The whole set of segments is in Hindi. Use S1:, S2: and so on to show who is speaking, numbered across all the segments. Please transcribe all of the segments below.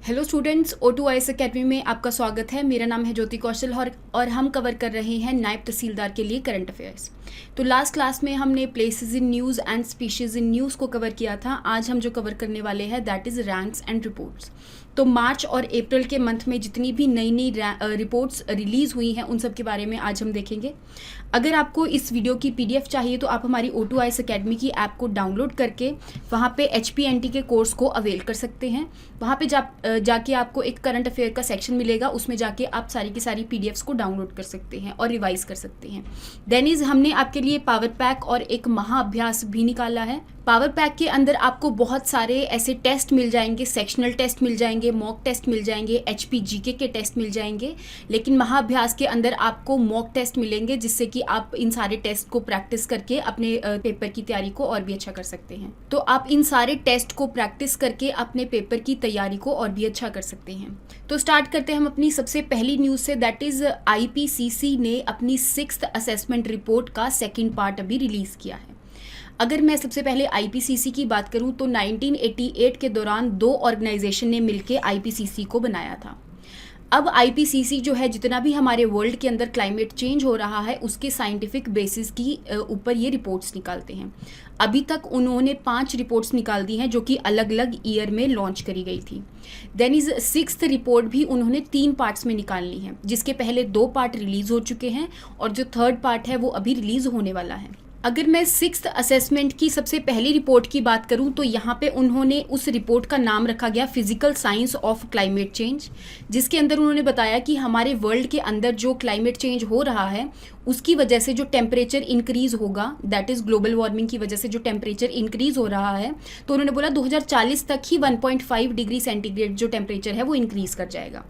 S1: हेलो स्टूडेंट्स, O2IS अकेडमी में आपका स्वागत है। मेरा नाम है ज्योति कौशल और हम कवर कर रहे हैं नायब तहसीलदार के लिए करंट अफेयर्स। तो लास्ट क्लास में हमने places in news and species in news को कवर किया था। आज हम जो कवर करने वाले हैं that is ranks and reports. तो मार्च और अप्रैल के मंथ में जितनी भी नई रिपोर्ट्स रिलीज़ हुई हैं उन सब के बारे में आज हम देखेंगे। अगर आपको इस वीडियो की PDF चाहिए तो आप हमारी O2IS अकेडमी की ऐप को डाउनलोड करके वहाँ पे HPNT के कोर्स को अवेल कर सकते हैं। वहाँ पे जाके आपको एक करंट अफेयर का सेक्शन मिलेगा, उसमें जाके आप सारी की सारी PDFs को डाउनलोड कर सकते हैं और रिवाइज कर सकते हैं। देन इज़ हमने आपके लिए पावर पैक और एक महाअभ्यास भी निकाला है। पावर पैक के अंदर आपको बहुत सारे ऐसे टेस्ट मिल जाएंगे, सेक्शनल टेस्ट मिल जाएंगे, मॉक टेस्ट मिल जाएंगे, HPGK के टेस्ट मिल जाएंगे। लेकिन महाअभ्यास के अंदर आपको मॉक टेस्ट मिलेंगे जिससे कि आप इन सारे टेस्ट को प्रैक्टिस करके अपने पेपर की तैयारी को और भी अच्छा कर सकते हैं। तो आप इन सारे टेस्ट को प्रैक्टिस करके अपने पेपर की तैयारी को और भी अच्छा कर सकते हैं। तो स्टार्ट करते हैं हम अपनी सबसे पहली न्यूज़ से, दैट इज़ IPCC ने अपनी 6th असेसमेंट रिपोर्ट का सेकेंड पार्ट अभी रिलीज़ किया है। अगर मैं सबसे पहले IPCC की बात करूं तो 1988 के दौरान 2 ऑर्गेनाइजेशन ने मिलकर IPCC को बनाया था। अब IPCC जो है जितना भी हमारे वर्ल्ड के अंदर क्लाइमेट चेंज हो रहा है उसके साइंटिफिक बेसिस की ऊपर ये रिपोर्ट्स निकालते हैं। अभी तक उन्होंने 5 रिपोर्ट्स निकाल दी हैं जो कि अलग अलग ईयर में लॉन्च करी गई थी। देन इज 6th रिपोर्ट भी उन्होंने 3 पार्ट्स में निकालनी है, जिसके पहले 2 पार्ट रिलीज़ हो चुके हैं और जो 3rd पार्ट है वो अभी रिलीज़ होने वाला है। अगर मैं 6th असेसमेंट की सबसे पहली रिपोर्ट की बात करूं तो यहाँ पे उन्होंने उस रिपोर्ट का नाम रखा गया physical science of climate change, जिसके अंदर उन्होंने बताया कि हमारे वर्ल्ड के अंदर जो क्लाइमेट चेंज हो रहा है उसकी वजह से जो टेम्परेचर इंक्रीज़ होगा, दैट इज़ ग्लोबल वार्मिंग की वजह से जो टेम्परेचर इंक्रीज़ हो रहा है, तो उन्होंने बोला 2040 तक ही 1.5 डिग्री सेंटीग्रेड जो टेम्परेचर है वो इंक्रीज़ कर जाएगा।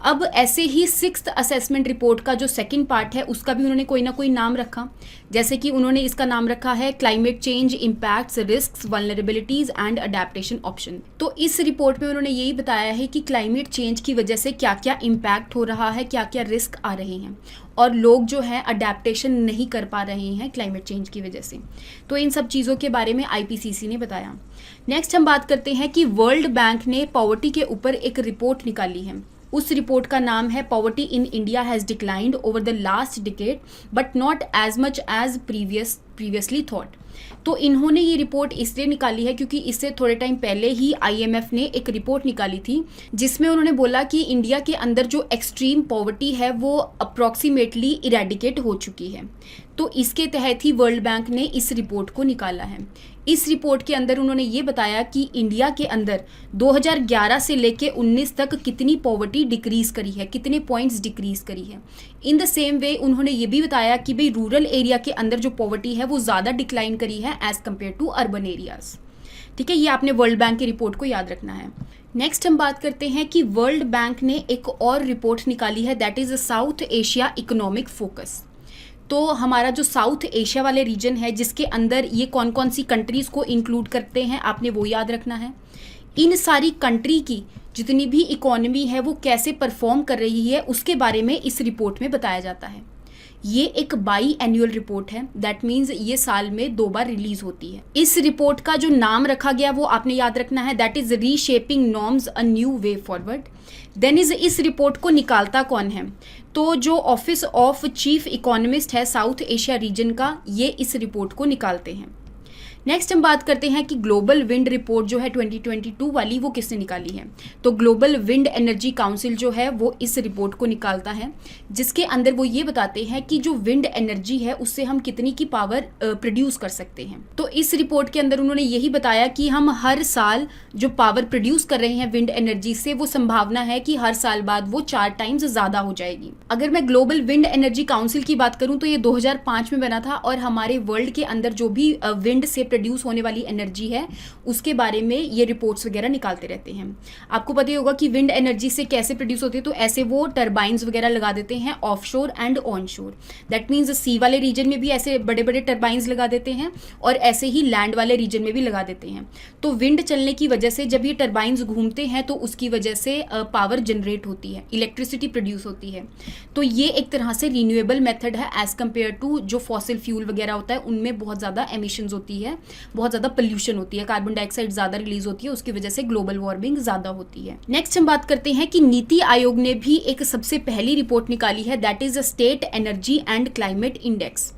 S1: अब ऐसे ही 6th असेसमेंट रिपोर्ट का जो सेकंड पार्ट है उसका भी उन्होंने कोई ना कोई नाम रखा, जैसे कि उन्होंने इसका नाम रखा है climate change impacts, risks, vulnerabilities and adaptation option. तो इस रिपोर्ट में उन्होंने यही बताया है कि क्लाइमेट चेंज की वजह से क्या क्या इम्पैक्ट हो रहा है, क्या क्या रिस्क आ रहे हैं और लोग जो है अडेप्टेशन नहीं कर पा रहे हैं क्लाइमेट चेंज की वजह से। तो इन सब चीज़ों के बारे में IPCC ने बताया। नेक्स्ट हम बात करते हैं कि वर्ल्ड बैंक ने पॉवर्टी के ऊपर एक रिपोर्ट निकाली है। उस रिपोर्ट का नाम है poverty in India has declined over the last decade but not as much as previously thought. तो इन्होंने ये रिपोर्ट इसलिए निकाली है क्योंकि इससे थोड़े टाइम पहले ही IMF ने एक रिपोर्ट निकाली थी जिसमें उन्होंने बोला कि इंडिया के अंदर जो एक्सट्रीम पॉवर्टी है वो अप्रॉक्सीमेटली इरेडिकेट हो चुकी है। तो इसके तहत ही वर्ल्ड बैंक ने इस रिपोर्ट को निकाला है। इस रिपोर्ट के अंदर उन्होंने ये बताया कि इंडिया के अंदर 2011 से लेके 19 तक कितनी पॉवर्टी डिक्रीज़ करी है, कितने पॉइंट्स डिक्रीज़ करी है। इन द सेम वे उन्होंने ये भी बताया कि भाई रूरल एरिया के अंदर जो पॉवर्टी है वो ज़्यादा डिक्लाइन करी है as compare to urban areas. ठीक है, ये आपने वर्ल्ड बैंक की रिपोर्ट को याद रखना है। नेक्स्ट हम बात करते हैं कि वर्ल्ड बैंक ने एक और रिपोर्ट निकाली है, that is south Asia economic focus. तो हमारा जो साउथ एशिया वाले रीजन है जिसके अंदर ये कौन कौन सी कंट्रीज़ को इंक्लूड करते हैं आपने वो याद रखना है। इन सारी कंट्री की जितनी भी इकोनॉमी है वो कैसे परफॉर्म कर रही है उसके बारे में इस रिपोर्ट में बताया जाता है। ये एक बाई एनुअल रिपोर्ट है, दैट मीन्स ये साल में 2 बार रिलीज होती है। इस रिपोर्ट का जो नाम रखा गया वो आपने याद रखना है, that is reshaping norms a new way forward. Then इस रिपोर्ट को निकालता कौन है, तो जो ऑफिस ऑफ चीफ इकोनॉमिस्ट है साउथ एशिया रीजन का, ये इस रिपोर्ट को निकालते हैं। नेक्स्ट हम बात करते हैं कि ग्लोबल विंड रिपोर्ट जो है 2022 वाली वो किसने निकाली है। तो ग्लोबल विंड एनर्जी काउंसिल जो है वो इस रिपोर्ट को निकालता है, जिसके अंदर वो ये बताते हैं कि जो विंड एनर्जी है उससे हम कितनी की पावर प्रोड्यूस कर सकते हैं। तो इस रिपोर्ट के अंदर उन्होंने यही बताया कि हम हर साल जो पावर प्रोड्यूस कर रहे हैं विंड एनर्जी से, वो संभावना है कि हर साल बाद वो 4 टाइम्स ज़्यादा हो जाएगी। अगर मैं ग्लोबल विंड एनर्जी काउंसिल की बात करूँ तो ये 2005 में बना था और हमारे वर्ल्ड के अंदर जो भी विंड से प्रोड्यूस होने वाली एनर्जी है उसके बारे में ये रिपोर्ट्स वगैरह निकालते रहते हैं। आपको पता ही होगा कि विंड एनर्जी से कैसे प्रोड्यूस होती है, तो ऐसे वो टरबाइंस वगैरह लगा देते हैं offshore and onshore. That means sea वाले रीजन में भी ऐसे बड़े बड़े टरबाइंस लगा देते हैं और ऐसे ही लैंड वाले रीजन में भी लगा देते हैं। तो विंड चलने की वजह से जब ये टरबाइंस घूमते हैं तो उसकी वजह से पावर जनरेट होती है, इलेक्ट्रिसिटी प्रोड्यूस होती है। तो ये एक तरह से रिन्यूएबल मेथड है एज कम्पेयर टू जो फॉसिल फ्यूल वगैरह होता है उनमें बहुत ज़्यादा एमिशंस होती है बहुत ज़्यादा पोल्यूशन होती है, कार्बन डाइऑक्साइड ज़्यादा रिलीज होती है, उसकी वजह से ग्लोबल वार्मिंग ज़्यादा होती है। नेक्स्ट हम बात करते हैं कि नीति आयोग ने भी एक सबसे पहली रिपोर्ट निकाली है, that is a state energy and climate index.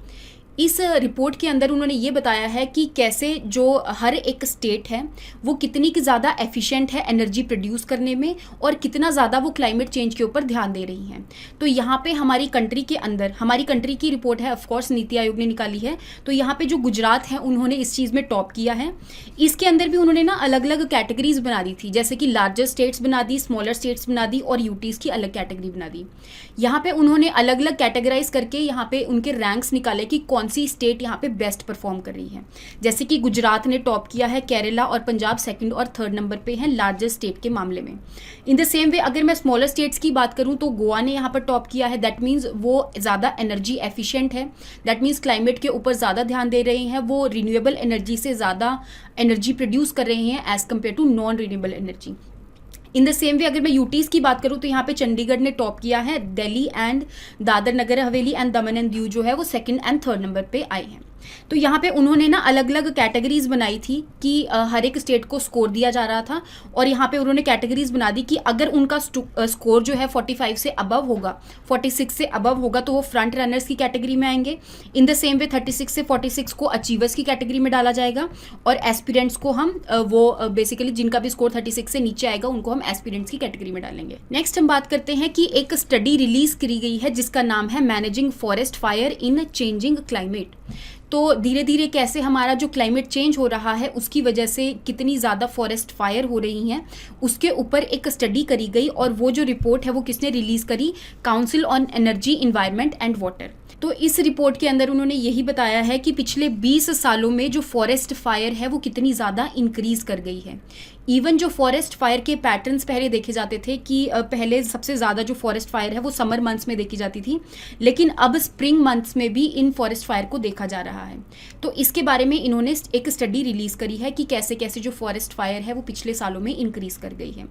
S1: इस रिपोर्ट के अंदर उन्होंने ये बताया है कि कैसे जो हर एक स्टेट है वो कितनी की ज़्यादा एफिशिएंट है एनर्जी प्रोड्यूस करने में और कितना ज़्यादा वो क्लाइमेट चेंज के ऊपर ध्यान दे रही हैं। तो यहाँ पे हमारी कंट्री के अंदर, हमारी कंट्री की रिपोर्ट है, ऑफकोर्स नीति आयोग ने निकाली है, तो यहाँ पे जो गुजरात है उन्होंने इस चीज़ में टॉप किया है। इसके अंदर भी उन्होंने ना अलग अलग कैटेगरीज बना दी थी, जैसे कि लार्जर स्टेट्स बना दी, स्मॉलर स्टेट्स बना दी और यूटीज़ की अलग कैटेगरी बना दी। यहाँ पे उन्होंने अलग अलग कैटेगराइज करके यहाँ पे उनके रैंक्स निकाले कि कौन सी स्टेट यहाँ पे बेस्ट परफॉर्म कर रही है। जैसे कि गुजरात ने टॉप किया है, केरला और पंजाब सेकंड और थर्ड नंबर पे हैं लार्जर स्टेट के मामले में। इन द सेम वे अगर मैं स्मॉलर स्टेट्स की बात करूँ तो गोवा ने यहाँ पर टॉप किया है, दैट मीन्स वो ज़्यादा एनर्जी एफिशिएंट है, दैट मीन्स क्लाइमेट के ऊपर ज़्यादा ध्यान दे रहे हैं, वो रिन्यूएबल एनर्जी से ज़्यादा एनर्जी प्रोड्यूस कर रहे हैं as compare to non renewable energy. In the same way अगर मैं यूटीज़ की बात करूँ तो यहाँ पे चंडीगढ़ ने टॉप किया है, Delhi and Dadar Nagar Haveli and Daman and Diu जो है वो सेकंड एंड थर्ड नंबर पे आए हैं। तो यहाँ पे उन्होंने ना अलग अलग कैटेगरीज बनाई थी कि हर एक स्टेट को स्कोर दिया जा रहा था और यहाँ पे उन्होंने कैटेगरीज बना दी कि अगर उनका स्कोर जो है 45 से अबव होगा, 46 से अबव होगा तो वो फ्रंट रनर्स की कैटेगरी में आएंगे। इन द सेम वे 36 से 46 को अचीवर्स की कैटेगरी में डाला जाएगा और एस्पिरेंट्स को हम वो बेसिकली जिनका भी स्कोर 36 से नीचे आएगा उनको हम एस्पिरेंट्स की कैटेगरी में डालेंगे। नेक्स्ट हम बात करते हैं कि एक स्टडी रिलीज करी गई है जिसका नाम है managing forest fire in changing climate. तो धीरे धीरे कैसे हमारा जो क्लाइमेट चेंज हो रहा है उसकी वजह से कितनी ज़्यादा फॉरेस्ट फायर हो रही हैं उसके ऊपर एक स्टडी करी गई और वो जो रिपोर्ट है वो किसने रिलीज़ करी, council on energy environment and water. तो इस रिपोर्ट के अंदर उन्होंने यही बताया है कि पिछले 20 सालों में जो फॉरेस्ट फायर है वो कितनी ज़्यादा इंक्रीज़ कर गई है। इवन जो फॉरेस्ट फायर के पैटर्न्स पहले देखे जाते थे कि पहले सबसे ज़्यादा जो फॉरेस्ट फायर है वो समर मंथ्स में देखी जाती थी, लेकिन अब स्प्रिंग मंथ्स में भी इन फॉरेस्ट फायर को देखा जा रहा है। तो इसके बारे में इन्होंने एक स्टडी रिलीज़ करी है कि कैसे कैसे जो फॉरेस्ट फायर है वो पिछले सालों में इंक्रीज़ कर गई है।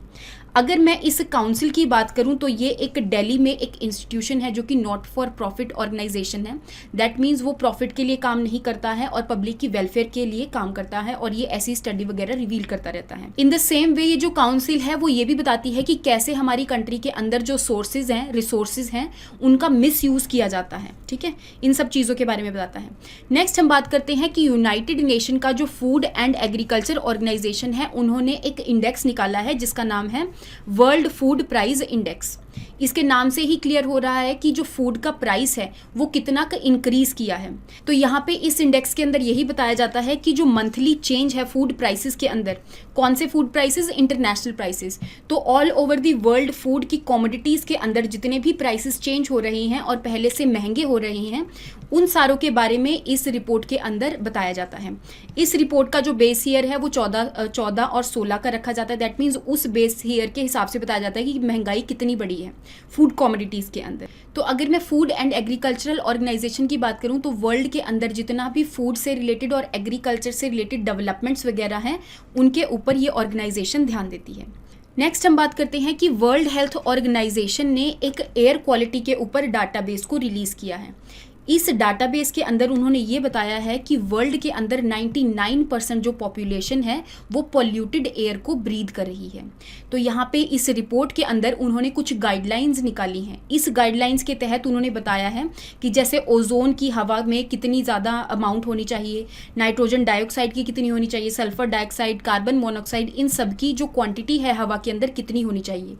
S1: अगर मैं इस काउंसिल की बात करूं तो ये एक दिल्ली में एक इंस्टीट्यूशन है जो कि नॉट फॉर प्रॉफिट ऑर्गेनाइजेशन है। दैट मीन्स वो प्रॉफिट के लिए काम नहीं करता है और पब्लिक की वेलफेयर के लिए काम करता है और ये ऐसी स्टडी वगैरह रिवील करता रहता है। इन द सेम वे ये जो काउंसिल है वो ये भी बताती है कि कैसे हमारी कंट्री के अंदर जो सोर्सेज हैं, रिसोर्सेज हैं, उनका मिस यूज़ किया जाता है। ठीक है, इन सब चीज़ों के बारे में बताता है। नेक्स्ट हम बात करते हैं कि यूनाइटेड नेशन का जो फूड एंड एग्रीकल्चर ऑर्गेनाइजेशन है उन्होंने एक इंडेक्स निकाला है जिसका नाम है वर्ल्ड फूड प्राइस इंडेक्स। इसके नाम से ही क्लियर हो रहा है कि जो फूड का प्राइस है वो कितना का इंक्रीज़ किया है। तो यहाँ पे इस इंडेक्स के अंदर यही बताया जाता है कि जो मंथली चेंज है फूड प्राइसेस के अंदर, कौन से फूड प्राइसेस, इंटरनेशनल प्राइसेस, तो all over the world food की कमोडिटीज़ के अंदर जितने भी प्राइसेस चेंज हो रहे हैं और पहले से महंगे हो रहे हैं उन सारों के बारे में इस रिपोर्ट के अंदर बताया जाता है। इस रिपोर्ट का जो बेस ईयर है वो 14 और 16 का रखा जाता है। दैट मीन्स उस बेस ईयर के हिसाब से बताया जाता है कि महंगाई कितनी बड़ी है फूड कमोडिटीज़ के अंदर। तो अगर मैं फूड एंड एग्रीकल्चरल ऑर्गेनाइजेशन की बात करूं तो वर्ल्ड के अंदर जितना भी फूड से रिलेटेड और एग्रीकल्चर से रिलेटेड डेवलपमेंट्स वगैरह हैं उनके ऊपर ये ऑर्गेनाइजेशन ध्यान देती है। नेक्स्ट हम बात करते हैं कि वर्ल्ड हेल्थ ऑर्गेनाइजेशन ने एक एयर क्वालिटी के ऊपर डाटाबेस को रिलीज़ किया है। इस डाटाबेस के अंदर उन्होंने ये बताया है कि वर्ल्ड के अंदर 99% जो पॉपुलेशन है वो पॉल्यूटेड एयर को ब्रीथ कर रही है। तो यहाँ पे इस रिपोर्ट के अंदर उन्होंने कुछ गाइडलाइंस निकाली हैं। इस गाइडलाइंस के तहत उन्होंने बताया है कि जैसे ओजोन की हवा में कितनी ज़्यादा अमाउंट होनी चाहिए, नाइट्रोजन डाइऑक्साइड की कितनी होनी चाहिए, सल्फर डाइऑक्साइड, कार्बन मोनोऑक्साइड, इन सब की जो क्वांटिटी है हवा के अंदर कितनी होनी चाहिए।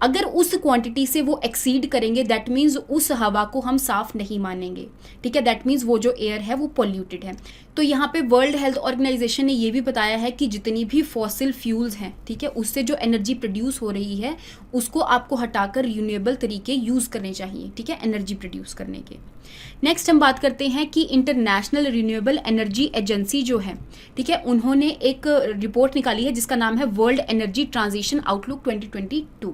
S1: अगर उस क्वांटिटी से वो एक्सीड करेंगे दैट मीन्स उस हवा को हम साफ़ नहीं मानेंगे। ठीक है, दैट मीन्स वो जो एयर है वो पॉल्यूटेड है। तो यहाँ पे वर्ल्ड हेल्थ ऑर्गेनाइजेशन ने ये भी बताया है कि जितनी भी फॉसिल फ्यूल्स हैं, ठीक है, उससे जो एनर्जी प्रोड्यूस हो रही है उसको आपको हटाकर रिन्यूएबल तरीके यूज़ करने चाहिए, ठीक है, एनर्जी प्रोड्यूस करने के। नेक्स्ट हम बात करते हैं कि इंटरनेशनल रिन्यूएबल एनर्जी एजेंसी जो है, ठीक है, उन्होंने एक रिपोर्ट निकाली है जिसका नाम है वर्ल्ड एनर्जी ट्रांजिशन आउटलुक 2022।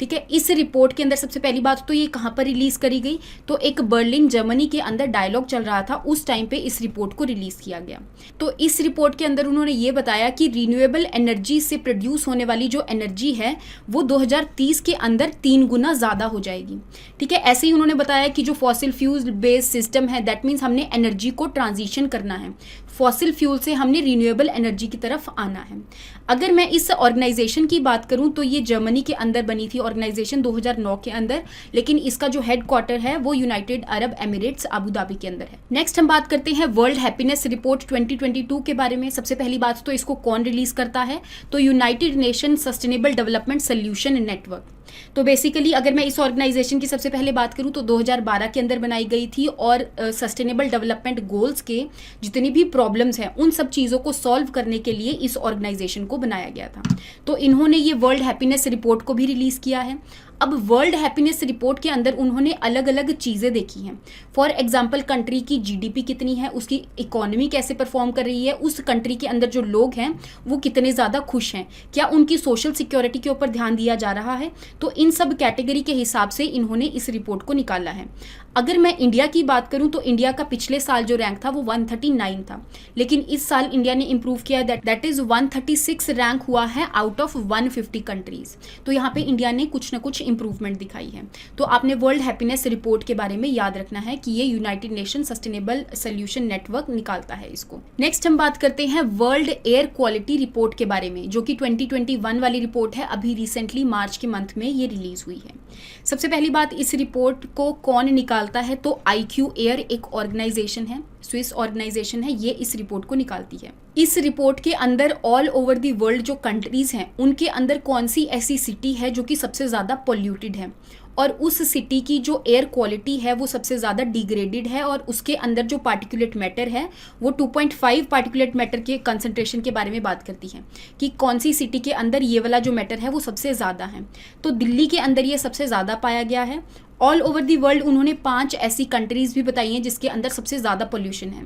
S1: ठीक है, इस रिपोर्ट के अंदर सबसे पहली बात तो ये कहाँ पर रिलीज़ करी गई, तो एक बर्लिन जर्मनी के अंदर डायलॉग चल रहा था, उस टाइम पे इस रिपोर्ट को रिलीज़ किया गया। तो इस रिपोर्ट के अंदर उन्होंने ये बताया कि रिन्यूएबल एनर्जी से प्रोड्यूस होने वाली जो एनर्जी है वो 2030 के अंदर 3 गुना ज़्यादा हो जाएगी। ठीक है, ऐसे ही उन्होंने बताया कि जो फॉसिल फ्यूल बेस्ड सिस्टम है दैट मीन्स हमने एनर्जी को ट्रांजिशन करना है, फॉसिल फ्यूल से हमने रिन्यूएबल एनर्जी की तरफ आना है। अगर मैं इस ऑर्गेनाइजेशन की बात करूं तो ये जर्मनी के अंदर बनी थी ऑर्गेनाइजेशन 2009 के अंदर, लेकिन इसका जो हेड क्वार्टर है वो United Arab Emirates Abu Dhabi के अंदर है। नेक्स्ट हम बात करते हैं वर्ल्ड हैप्पीनेस रिपोर्ट 2022 के बारे में। सबसे पहली बात तो इसको कौन रिलीज करता है, तो United nation sustainable development solution network. तो बेसिकली अगर मैं इस ऑर्गेनाइजेशन की सबसे पहले बात करूं तो 2012 के अंदर बनाई गई थी और सस्टेनेबल डेवलपमेंट गोल्स के जितनी भी प्रॉब्लम्स हैं उन सब चीज़ों को सॉल्व करने के लिए इस ऑर्गेनाइजेशन को बनाया गया था। तो इन्होंने ये वर्ल्ड हैप्पीनेस रिपोर्ट को भी रिलीज़ किया है। अब वर्ल्ड हैप्पीनेस रिपोर्ट के अंदर उन्होंने अलग अलग चीज़ें देखी हैं। फॉर एग्जांपल कंट्री की जीडीपी कितनी है, उसकी इकोनॉमी कैसे परफॉर्म कर रही है, उस कंट्री के अंदर जो लोग हैं वो कितने ज़्यादा खुश हैं, क्या उनकी सोशल सिक्योरिटी के ऊपर ध्यान दिया जा रहा है। तो इन सब कैटेगरी के हिसाब से इन्होंने इस रिपोर्ट को निकाला है। अगर मैं इंडिया की बात करूं तो इंडिया का पिछले साल जो रैंक था वो 139 था, लेकिन इस साल इंडिया ने इंप्रूव किया, दैट इज 136 रैंक हुआ है आउट ऑफ 150 कंट्रीज। तो यहाँ पे इंडिया ने कुछ ना कुछ इंप्रूवमेंट दिखाई है। तो आपने वर्ल्ड हैप्पीनेस रिपोर्ट के बारे में याद रखना है कि ये United nation sustainable solution network निकालता है इसको। नेक्स्ट हम बात करते हैं वर्ल्ड एयर क्वालिटी रिपोर्ट के बारे में, जो कि 2021 वाली रिपोर्ट है। अभी रिसेंटली मार्च के मंथ में ये रिलीज हुई है। सबसे पहली बात, इस रिपोर्ट को कौन निकालता है, तो IQ एयर एक ऑर्गेनाइजेशन है, स्विस ऑर्गेनाइजेशन है, ये इस रिपोर्ट को निकालती है। इस रिपोर्ट के अंदर ऑल ओवर दी वर्ल्ड जो कंट्रीज हैं उनके अंदर कौन सी ऐसी सिटी है जो कि सबसे ज़्यादा पोल्यूटेड है और उस सिटी की जो एयर क्वालिटी है वो सबसे ज़्यादा डिग्रेडेड है और उसके अंदर जो पार्टिकुलेट मैटर है वो 2.5 पार्टिकुलेट मैटर के कंसंट्रेशन के बारे में बात करती है कि कौन सी सिटी के अंदर ये वाला जो मैटर है वो सबसे ज़्यादा है। तो दिल्ली के अंदर ये सबसे ज़्यादा पाया गया है। ऑल ओवर दी वर्ल्ड उन्होंने 5 ऐसी कंट्रीज़ भी बताई हैं जिसके अंदर सबसे ज़्यादा पोल्यूशन है।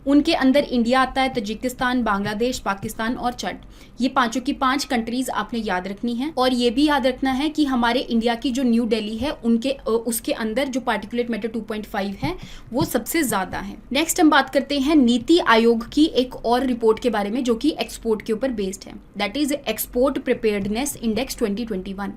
S1: उनके अंदर इंडिया आता है, तजिकिस्तान, बांग्लादेश, पाकिस्तान और चड। ये पांचों की 5 कंट्रीज़ आपने याद रखनी है। और ये भी याद रखना है कि हमारे इंडिया की जो न्यू दिल्ली है उसके अंदर जो पार्टिकुलेट मैटर 2.5 है वो सबसे ज़्यादा है। नेक्स्ट हम बात करते हैं नीति आयोग की एक और रिपोर्ट के बारे में जो कि एक्सपोर्ट के ऊपर बेस्ड है, that is export preparedness index 2021।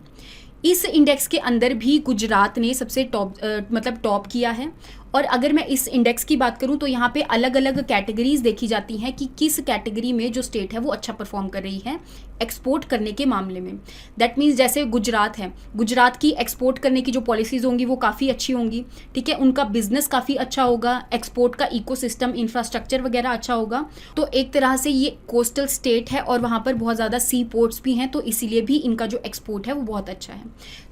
S1: इस इंडेक्स के अंदर भी गुजरात ने सबसे टॉप किया है। और अगर मैं इस इंडेक्स की बात करूं तो यहाँ पे अलग अलग कैटेगरीज देखी जाती हैं कि किस कैटेगरी में जो स्टेट है वो अच्छा परफॉर्म कर रही है एक्सपोर्ट करने के मामले में। दैट मीन्स जैसे गुजरात है, गुजरात की एक्सपोर्ट करने की जो पॉलिसीज़ होंगी वो काफ़ी अच्छी होंगी, ठीक है, उनका बिजनेस काफ़ी अच्छा होगा, एक्सपोर्ट का इकोसिस्टम इंफ्रास्ट्रक्चर वगैरह अच्छा होगा। तो एक तरह से ये कोस्टल स्टेट है और वहाँ पर बहुत ज़्यादा सी पोर्ट्स भी हैं, तो इसीलिए भी इनका जो एक्सपोर्ट है वो बहुत अच्छा है।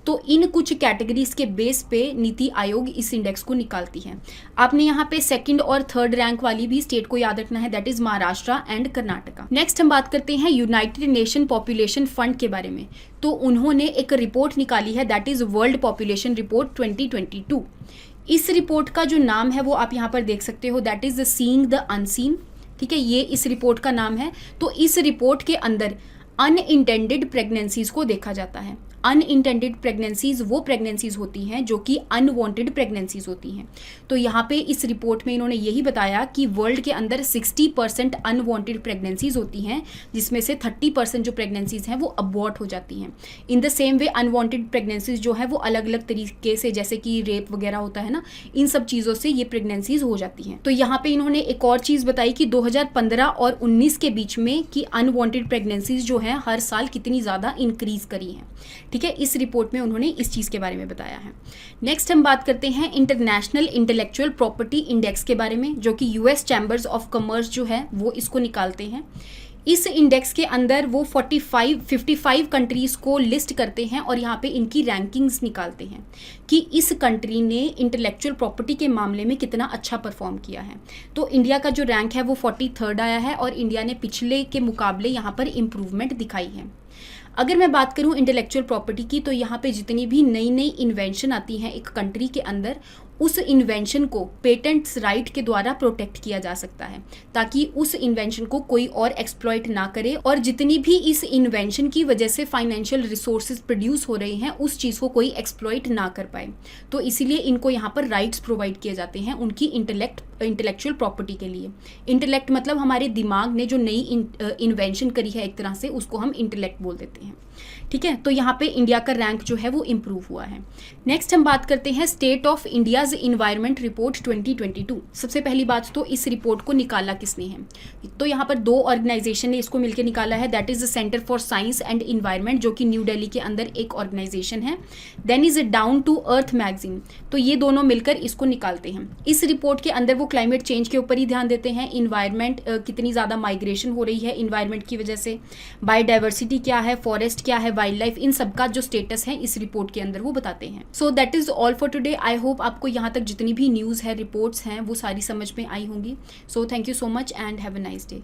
S1: तो इन कुछ कैटेगरीज के बेस पे नीति आयोग इस इंडेक्स को निकालती है। आपने यहाँ पे 2nd और 3rd रैंक वाली भी स्टेट को याद रखना है, that is Maharashtra and Karnataka. Next हम बात करते हैं यूनाइटेड नेशन पॉपुलेशन फंड के बारे में। तो उन्होंने एक रिपोर्ट निकाली है, that is world population report 2022। इस रिपोर्ट का जो नाम है वो आप यहाँ पर देख सकते हो, that is seeing the unseen, ठीक है, ये इस रिपोर्ट का नाम है। तो इस रिपोर्ट के अंदर अनइंटेंडेड प्रेगनेंसीज को देखा जाता है। अनइंटेंडेड प्रेगनेंसीज वो प्रेगनेंसीज होती हैं जो कि अनवांटेड प्रेगनेंसीज होती हैं। तो यहाँ पे इस रिपोर्ट में इन्होंने यही बताया कि वर्ल्ड के अंदर 60% अनवांटेड प्रेगनेंसीज होती हैं, जिसमें से 30% जो प्रेगनेंसीज हैं वो अबॉर्ट हो जाती हैं। इन the same way unwanted pregnancies जो है वो अलग अलग तरीके से, जैसे कि रेप वगैरह होता है ना, इन सब चीज़ों से ये प्रेगनेंसीज हो जाती हैं। तो यहाँ पे इन्होंने एक और चीज़ बताई कि 2015 और 19 के बीच में कि अनवांटेड प्रेगनेंसीज जो हैं हर साल कितनी ज़्यादा इंक्रीज करी हैं, ठीक है। इस रिपोर्ट में उन्होंने इस चीज़ के बारे में बताया है। नेक्स्ट हम बात करते हैं इंटरनेशनल इंटेलेक्चुअल प्रॉपर्टी इंडेक्स के बारे में, जो कि US चैम्बर्स ऑफ कॉमर्स जो है वो इसको निकालते हैं। इस इंडेक्स के अंदर वो 55 कंट्रीज़ को लिस्ट करते हैं और यहाँ पे इनकी रैंकिंग्स निकालते हैं कि इस कंट्री ने इंटेलेक्चुअल प्रॉपर्टी के मामले में कितना अच्छा परफॉर्म किया है। तो इंडिया का जो रैंक है वो 43rd आया है और इंडिया ने पिछले के मुकाबले यहाँ पर इम्प्रूवमेंट दिखाई है। अगर मैं बात करूं इंटेलेक्चुअल प्रॉपर्टी की, तो यहाँ पे जितनी भी नई नई इन्वेंशन आती हैं एक कंट्री के अंदर, उस इन्वेंशन को पेटेंट्स राइट के द्वारा प्रोटेक्ट किया जा सकता है ताकि उस इन्वेंशन को कोई और एक्सप्लॉइट ना करे, और जितनी भी इस इन्वेंशन की वजह से फाइनेंशियल रिसोर्सेज प्रोड्यूस हो रहे हैं उस चीज़ को कोई एक्सप्लॉइट ना कर पाए। तो इसीलिए इनको यहाँ पर राइट्स प्रोवाइड किए जाते हैं उनकी इंटेलेक्ट इंटेलेक्चुअल प्रॉपर्टी के लिए। इंटेलेक्ट मतलब हमारे दिमाग ने जो नई इन्वेंशन करी है एक तरह से, उसको हम इंटेलेक्ट बोल देते हैं। ठीक है, तो यहाँ पे इंडिया का रैंक जो है वो इम्प्रूव हुआ है। नेक्स्ट हम बात करते हैं state of India's environment report 2022। सबसे पहली बात तो इस रिपोर्ट को निकाला किसने है, तो यहाँ पर 2 ऑर्गेनाइजेशन ने इसको मिलकर निकाला है। That is the centre for science and environment, जो कि न्यू दिल्ली के अंदर एक ऑर्गेनाइजेशन है। Then is Down to Earth magazine, तो ये दोनों मिलकर इसको निकालते हैं। इस रिपोर्ट के अंदर वो क्लाइमेट चेंज के ऊपर ही ध्यान देते हैं, इन्वायरमेंट कितनी ज़्यादा माइग्रेशन हो रही है इन्वायरमेंट की वजह से, बायोडाइवर्सिटी क्या है, फॉरेस्ट क्या है, वाइल्ड लाइफ, इन सब का जो स्टेटस है इस रिपोर्ट के अंदर वो बताते हैं। So that is all for today. I hope आपको यहाँ तक जितनी भी न्यूज़ है, रिपोर्ट्स हैं, वो सारी समझ में आई होंगी। So thank you so much and have a nice day.